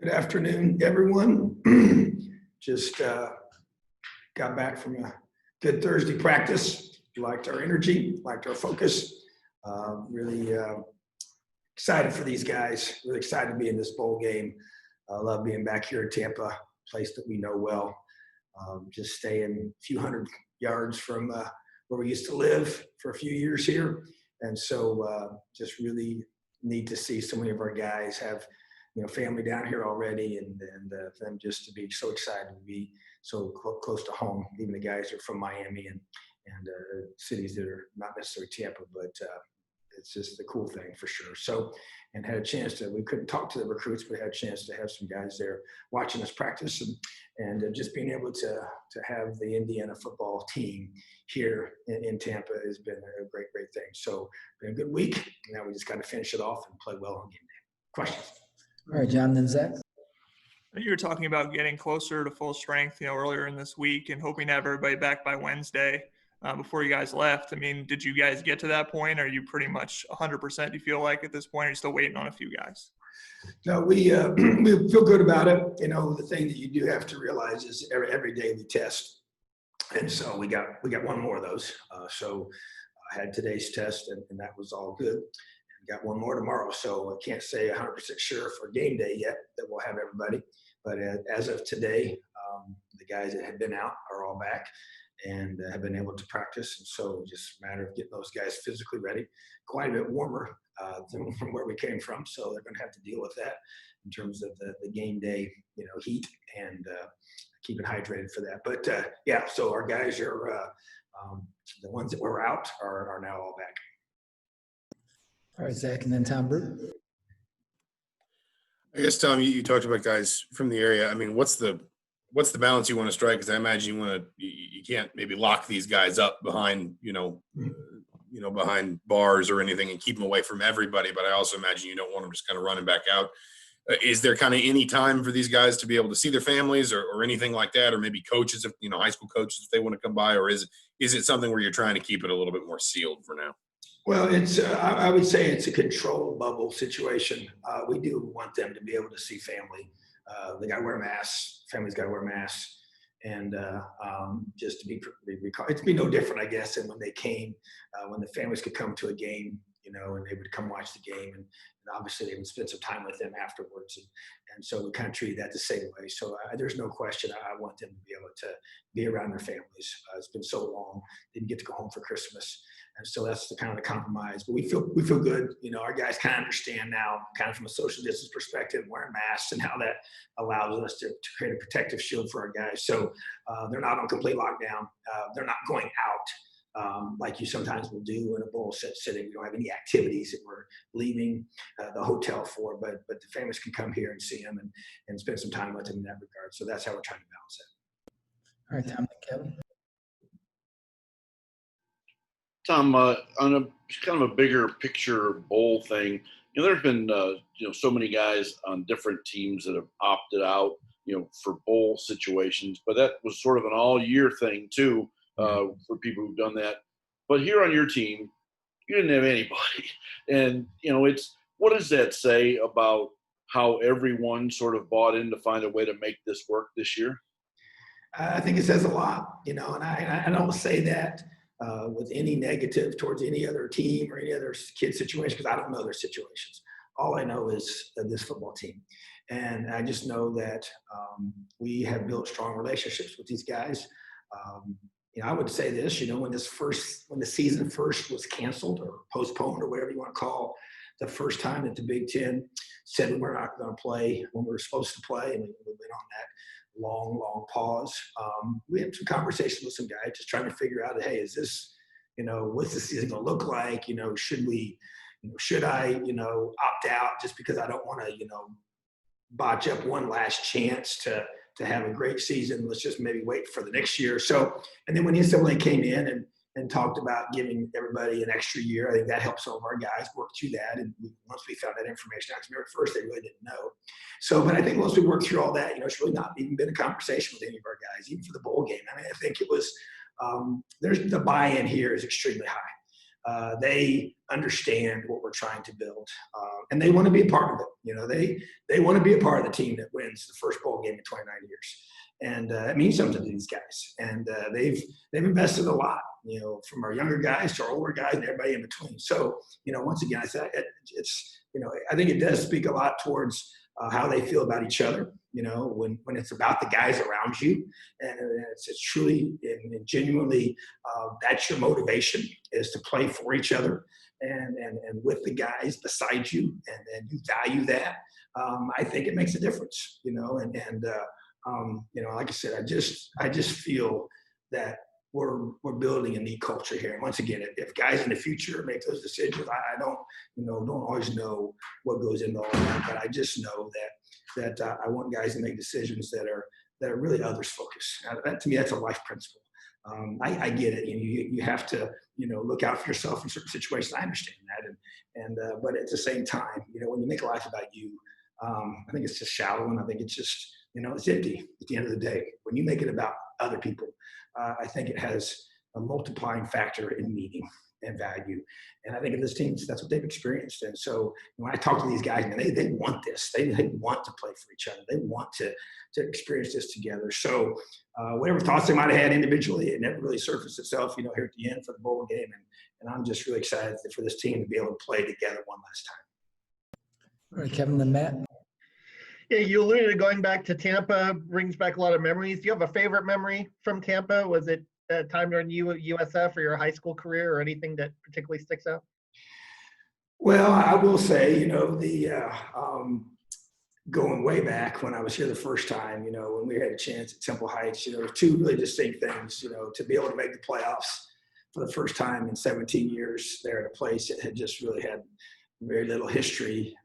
Good afternoon, everyone. Just got back from a good Thursday practice. Liked our energy, liked our focus. Really excited for these guys. Really excited to be in this bowl game. Love being back here in Tampa, a place that we know well. Just staying a few hundred yards from where we used to live for a few years here. And so just really neat to see so many of our guys have family down here already, and for them just to be so excited to be so close to home. Even the guys are from Miami and cities that are not necessarily Tampa, but it's just a cool thing for sure. So, and had a chance to, we couldn't talk to the recruits, but had a chance to have some guys there watching us practice and just being able to have the Indiana football team here in Tampa has been a great thing. So, been a good week. Now we just got to finish it off and play well on game day. Questions? All right, John, then Zach. You were talking about getting closer to full strength, earlier in this week and hoping to have everybody back by Wednesday before you guys left. I mean, did you guys get to that point? Or are you pretty much 100%, do you feel like, at this point? Or are you still waiting on a few guys? No, we feel good about it. The thing that you do have to realize is every day we test. And so we got one more of those. So I had today's test and that was all good. Got one more tomorrow, so I can't say 100% sure for game day yet that we'll have everybody. But as of today, the guys that have been out are all back and have been able to practice. And so just a matter of getting those guys physically ready. Quite a bit warmer than from where we came from, so they're going to have to deal with that in terms of the game day, heat and keeping hydrated for that. But yeah, so our guys are the ones that were out are now all back. All right, Zach, and then Tom Brew. I guess, Tom, you talked about guys from the area. I mean, what's the balance you want to strike? Because I imagine you can't maybe lock these guys up behind behind bars or anything and keep them away from everybody. But I also imagine you don't want them just kind of running back out. Is there kind of any time for these guys to be able to see their families or anything like that, or maybe coaches, if high school coaches, if they want to come by, or is it something where you're trying to keep it a little bit more sealed for now? Well, it's I would say it's a control bubble situation. We do want them to be able to see family. They got to wear masks. Families got to wear masks, and just to it's be no different, I guess, than when they came, when the families could come to a game, and they would come watch the game, and obviously they would spend some time with them afterwards, and so we kind of treated that the same way. So there's no question. I want them to be able to be around their families. It's been so long; they didn't get to go home for Christmas. And so that's the kind of the compromise. But we feel good. Our guys kind of understand now, kind of from a social distance perspective, wearing masks and how that allows us to create a protective shield for our guys. So they're not on complete lockdown. They're not going out like you sometimes will do in a bowl setting. We don't have any activities that we're leaving the hotel for, but the families can come here and see them and spend some time with them in that regard. So that's how we're trying to balance it. All right, Tom and Kevin. Tom, on a kind of a bigger picture bowl thing, there's been so many guys on different teams that have opted out, for bowl situations, but that was sort of an all-year thing too for people who've done that. But here on your team, you didn't have anybody, and what does that say about how everyone sort of bought in to find a way to make this work this year? I think it says a lot, and I don't say that with any negative towards any other team or any other kid situation, because I don't know their situations. All I know is this football team. And I just know that we have built strong relationships with these guys. I would say this, when the season first was canceled or postponed or whatever you want to call the first time that the Big Ten said we were not going to play when we were supposed to play, and we went on that long pause. We had some conversations with some guys just trying to figure out, hey, is this, what's the season going to look like? Should I opt out just because I don't want to, botch up one last chance to have a great season? Let's just maybe wait for the next year. So, and then when NCAA came in and talked about giving everybody an extra year, I think that helped some of our guys work through that. And once we found that information out, because at first they really didn't know. So, but I think once we worked through all that, it's really not even been a conversation with any of our guys, even for the bowl game. I think it was, there's the buy-in here is extremely high. they understand what we're trying to build, and they want to be a part of it. They want to be a part of the team that wins the first bowl game in 29 years, and it means something to these guys. And they've invested a lot, from our younger guys to our older guys and everybody in between. So, once again, I said I think it does speak a lot towards how they feel about each other. When it's about the guys around you, and it's truly and genuinely that's your motivation, is to play for each other and with the guys beside you, and you value that. I think it makes a difference. Like I said, I just feel that we're building a neat culture here. And once again, if guys in the future make those decisions, I don't always know what goes into all that, but I just know that I want guys to make decisions that are really others focused. That, to me, that's a life principle. I get it. You have to look out for yourself in certain situations. I understand that, but at the same time, when you make life about you, I think it's just shallow, and I think it's just it's empty at the end of the day. When you make it about other people, I think it has a multiplying factor in meaning and value. And I think in this team, that's what they've experienced. And so when I talk to these guys, man, they want this. They want to play for each other. They want to experience this together. So whatever thoughts they might have had individually, it never really surfaced itself, here at the end for the bowl game. And I'm just really excited for this team to be able to play together one last time. All right, Kevin, then Matt. Yeah, you alluded to going back to Tampa, brings back a lot of memories. Do you have a favorite memory from Tampa? Was it a time during USF or your high school career, or anything that particularly sticks out? Well, I will say, going way back when I was here the first time, when we had a chance at Temple Heights, there were two really distinct things, to be able to make the playoffs for the first time in 17 years there at a place that had just really had very little history,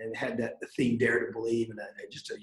and had the theme Dare to Believe, and just a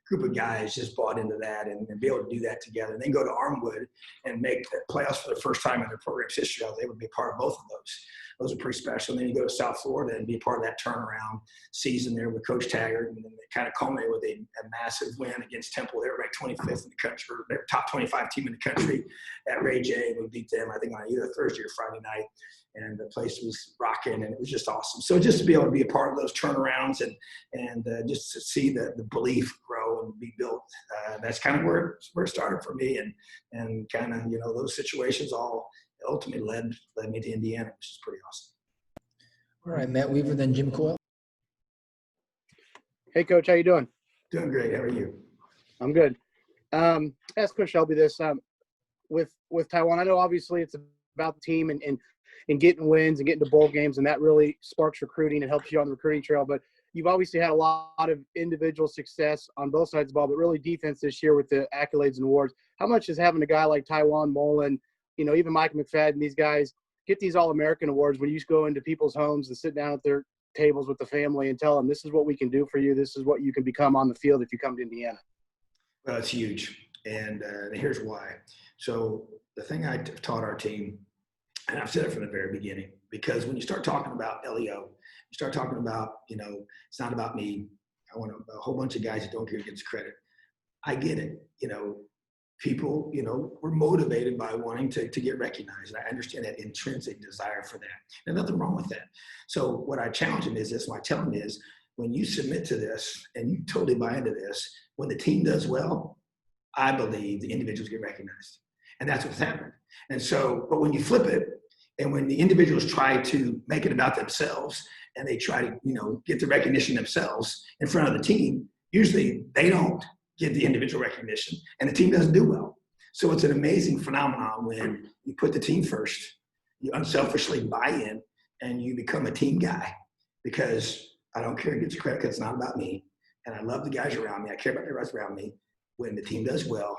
group of guys just bought into that, and be able to do that together, and then go to Armwood and make the playoffs for the first time in their program's history. I was able to be part of both of those. Those are pretty special. And then you go to South Florida and be part of that turnaround season there with Coach Taggart, and then it kind of culminated with a massive win against Temple. They were ranked 25th in the country, or they were top 25 team in the country at Ray J. We beat them, I think, on either Thursday or Friday night, and the place was rocking, and it was just awesome. So just to be able to be a part of those turnarounds and just to see the belief grow and be built, that's kind of where it started for me, and kind of those situations all ultimately led me to Indiana, which is pretty awesome. All right, Matt Weaver, then Jim Coyle. Hey, Coach, how you doing? Doing great. How are you? I'm good. Ask Coach Shelby this. With Taiwan, I know obviously it's about the team and getting wins and getting to bowl games, and that really sparks recruiting and helps you on the recruiting trail. But you've obviously had a lot of individual success on both sides of the ball, but really defense this year with the accolades and awards. How much is having a guy like Taiwan, Mullen, even Mike McFadden, these guys get these All-American awards when you go into people's homes and sit down at their tables with the family and tell them, this is what we can do for you. This is what you can become on the field if you come to Indiana. Well, it's huge. And here's why. So the thing I taught our team, and I've said it from the very beginning, because when you start talking about LEO, you start talking about, it's not about me. I want a whole bunch of guys that don't care who gets credit. I get it. People, were motivated by wanting to get recognized. And I understand that intrinsic desire for that. There's nothing wrong with that. So what I challenge them is this, what I tell them is, when you submit to this and you totally buy into this, when the team does well, I believe the individuals get recognized. And that's what's happened. And so, but when you flip it, and when the individuals try to make it about themselves, and they try to, get the recognition themselves in front of the team, usually they don't get the individual recognition, and the team doesn't do well. So it's an amazing phenomenon when you put the team first, you unselfishly buy in, and you become a team guy, because I don't care who gets credit, because it's not about me. And I love the guys around me. I care about the guys around me. When the team does well,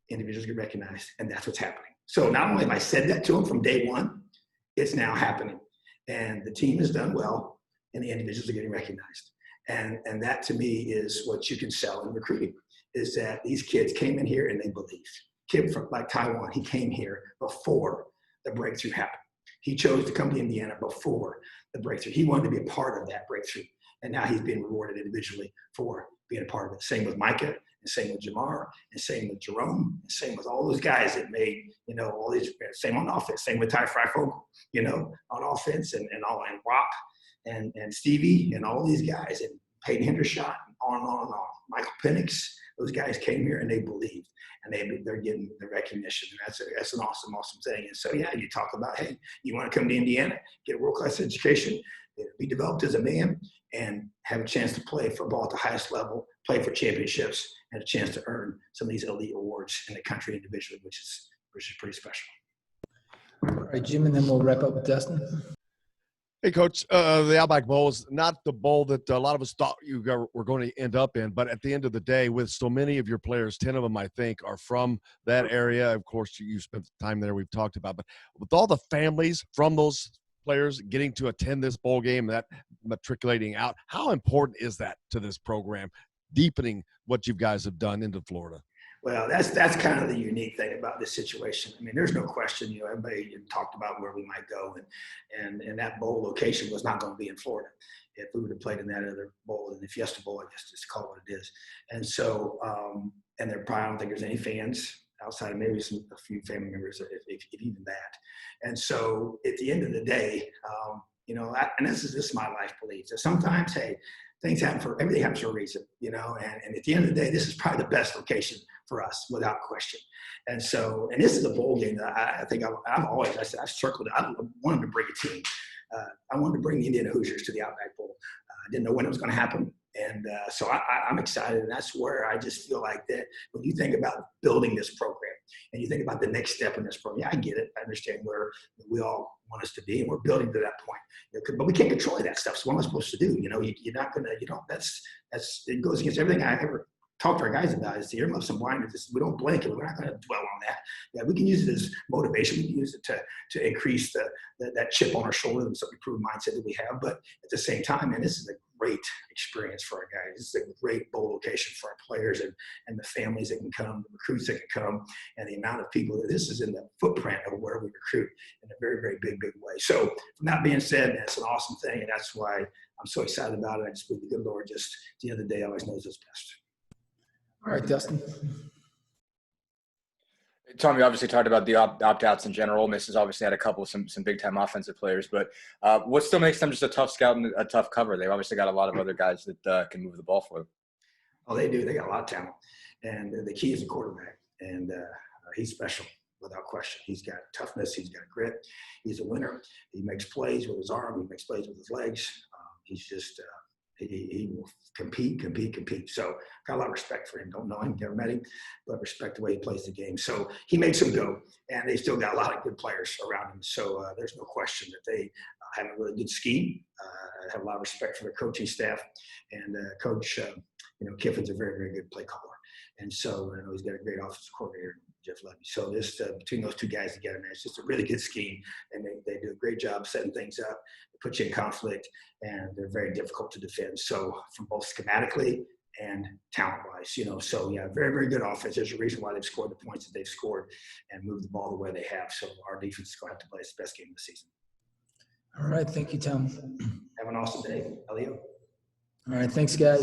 individuals get recognized, and that's what's happening. So not only have I said that to them from day one, it's now happening. And the team has done well, and the individuals are getting recognized. And that, to me, is what you can sell in recruiting, is that these kids came in here and they believed. Kid from like Taiwan, he came here before the breakthrough happened. He chose to come to Indiana before the breakthrough. He wanted to be a part of that breakthrough. And now he's being rewarded individually for being a part of it. Same with Micah, and same with Jamar, and same with Jerome, and same with all those guys that made, all these, same on offense, same with Ty Freifogel, on offense, and Rock, and Stevie, and all these guys, and Peyton Hendershot, and on and on and on. Michael Penix, those guys came here and they believed, and they're getting the recognition. And that's an awesome, awesome thing. And so, yeah, you talk about, hey, you want to come to Indiana, get a world-class education, be developed as a man, and have a chance to play football at the highest level, play for championships, and a chance to earn some of these elite awards in the country individually, which is pretty special. All right, Jim, and then we'll wrap up with Dustin. Hey, Coach, the Outback Bowl is not the bowl that a lot of us thought were going to end up in, but at the end of the day, with so many of your players, 10 of them, I think, are from that area. Of course, you spent time there, we've talked about, but with all the families from those players getting to attend this bowl game, that matriculating out, how important is that to this program, deepening what you guys have done into Florida? Well, that's kind of the unique thing about this situation. I mean, there's no question, everybody talked about where we might go, and that bowl location was not going to be in Florida. If we would have played in that other bowl, in the Fiesta Bowl, I guess just call it what it is. And so, and there probably, I don't think there's any fans outside of maybe a few family members, if even that. And so at the end of the day, and this is my life belief, that sometimes, hey, everything happens for a reason, and at the end of the day, this is probably the best location for us, without question. And so, and this is a bowl game that I think I've circled it. I wanted to bring a team. I wanted to bring the Indiana Hoosiers to the Outback Bowl. I didn't know when it was going to happen. And so I'm excited. And that's where I just feel like that when you think about building this program and you think about the next step in this program, yeah, I get it. I understand where we all want us to be, and we're building to that point. But we can't control that stuff. So what am I supposed to do? You're not going to, it goes against everything I ever talk to our guys about, is the earmuffs and blinders. We don't blink it. We're not going to dwell on that. Yeah, we can use it as motivation. We can use it to increase that chip on our shoulder, and some improved mindset that we have. But at the same time, man, this is a great experience for our guys. This is a great bowl location for our players and the families that can come, the recruits that can come, and the amount of people that this is in the footprint of where we recruit in a very, very big, big way. So from that being said, man, it's an awesome thing, and that's why I'm so excited about it. I just believe the good Lord just, at the end of the day, always knows what's best. All right, Dustin. Tom, you obviously talked about the opt-outs in general. Ole Miss has obviously had a couple of some big-time offensive players, but what still makes them just a tough scout and a tough cover? They've obviously got a lot of other guys that can move the ball for them. Oh, they do. They got a lot of talent. And the key is the quarterback. And he's special, without question. He's got toughness. He's got grit. He's a winner. He makes plays with his arm. He makes plays with his legs. He's just he will compete. So got a lot of respect for him. Don't know him, never met him, but respect the way he plays the game. So he makes them go, and they still got a lot of good players around him. So there's no question that they have a really good scheme. I have a lot of respect for the coaching staff, and Coach Kiffin's a very, very good play caller. And so he's got a great offensive coordinator, Jeff Levy. So this between those two guys together, man, it's just a really good scheme, and they do a great job setting things up. They put you in conflict, and they're very difficult to defend. So from both schematically and talent-wise, so yeah, very, very good offense. There's a reason why they've scored the points that they've scored and moved the ball the way they have. So our defense is going to have to play its best game of the season. All right, thank you, Tom. Have an awesome day, Elio. All right, thanks, guys.